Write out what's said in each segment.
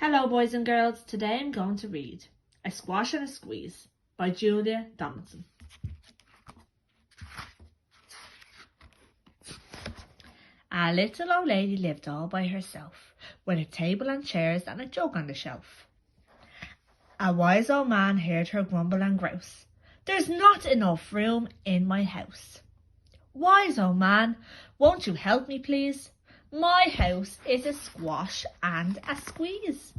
Hello boys and girls, today I'm going to read A Squash and a Squeeze by Julia Donaldson. A little old lady lived all by herself, with a table and chairs and a jug on the shelf. A wise old man heard her grumble and grouse. "There's not enough room in my house." "Wise old man, won't you help me please? My house is a squash and a squeeze."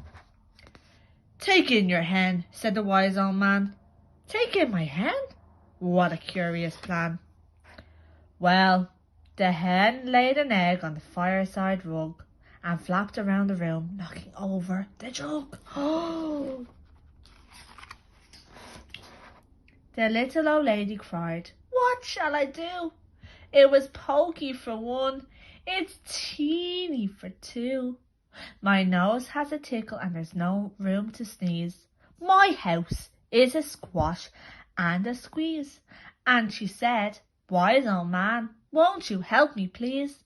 "Take in your hen," said the wise old man. "Take in my hen? What a curious plan." Well, the hen laid an egg on the fireside rug and flapped around the room, knocking over the jug. Oh! The little old lady cried, "What shall I do? It was pokey for one, it's teeny for two. My nose has a tickle and there's no room to sneeze. My house is a squash and a squeeze." And she said, "Wise old man, won't you help me please?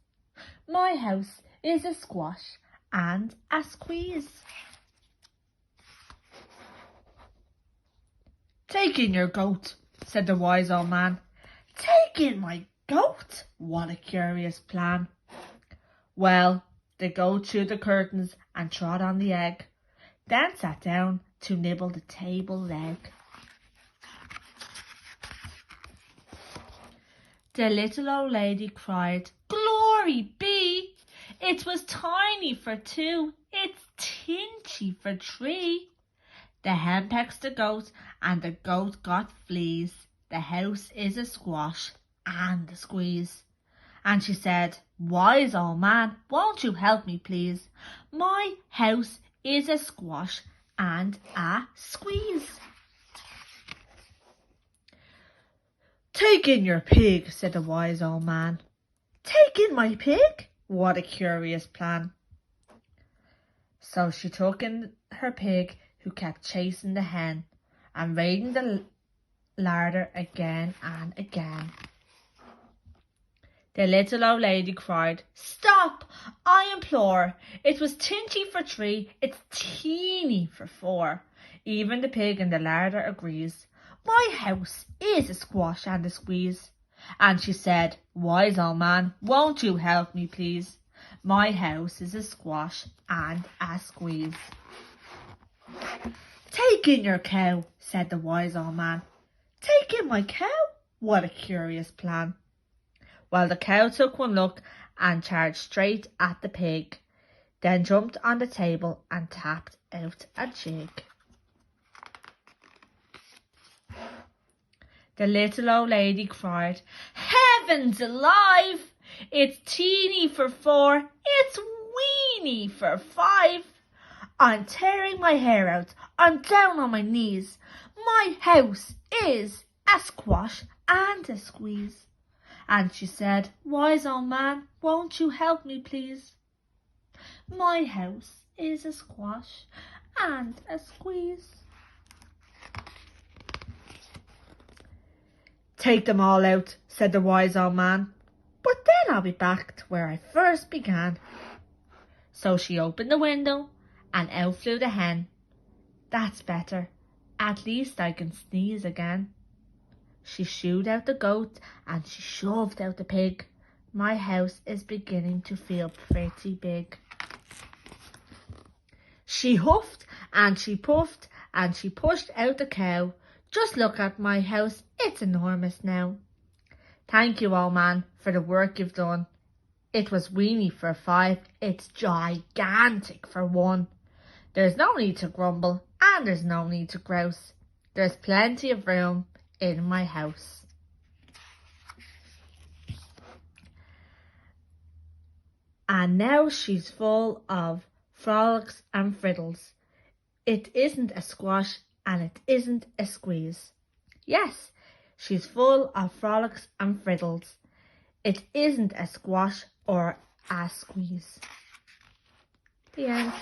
My house is a squash and a squeeze." "Take in your goat," said the wise old man. "Take in my goat? What a curious plan." Well, the goat drew the curtains and trod on the egg, then sat down to nibble the table leg. The little old lady cried, "Glory be! It was tiny for two, it's tinchy for three." The hen pecks the goat and the goat got fleas. The house is a squash and a squeeze. And she said, "Wise old man, won't you help me please? My house is a squash and a squeeze." "Take in your pig," said the wise old man. "Take in my pig? What a curious plan." So she took in her pig, who kept chasing the hen and raiding the larder again and again. The little old lady cried, "Stop, I implore. It was tinchy for three, it's teeny for four." Even the pig in the larder agrees. My house is a squash and a squeeze. And she said, "Wise old man, won't you help me please? My house is a squash and a squeeze." "Take in your cow," said the wise old man. "Take in my cow? What a curious plan." Well, the cow took one look and charged straight at the pig, then jumped on the table and tapped out a jig. The little old lady cried, "Heavens alive! It's teeny for four, it's weeny for five. I'm tearing my hair out, I'm down on my knees. My house is a squash and a squeeze." And she said, "Wise old man, won't you help me please? My house is a squash and a squeeze." "Take them all out," said the wise old man. "But then I'll be back to where I first began." So she opened the window and out flew the hen. "That's better. At least I can sneeze again." She shooed out the goat and she shoved out the pig. My house is beginning to feel pretty big. She huffed and she puffed and she pushed out the cow. "Just look at my house, it's enormous now." "Thank you, old man, for the work you've done. It was weeny for five, it's gigantic for one. There's no need to grumble and there's no need to grouse. There's plenty of room in my house." And now she's full of frolics and friddles. It isn't a squash and it isn't a squeeze. Yes, she's full of frolics and friddles. It isn't a squash or a squeeze. The end.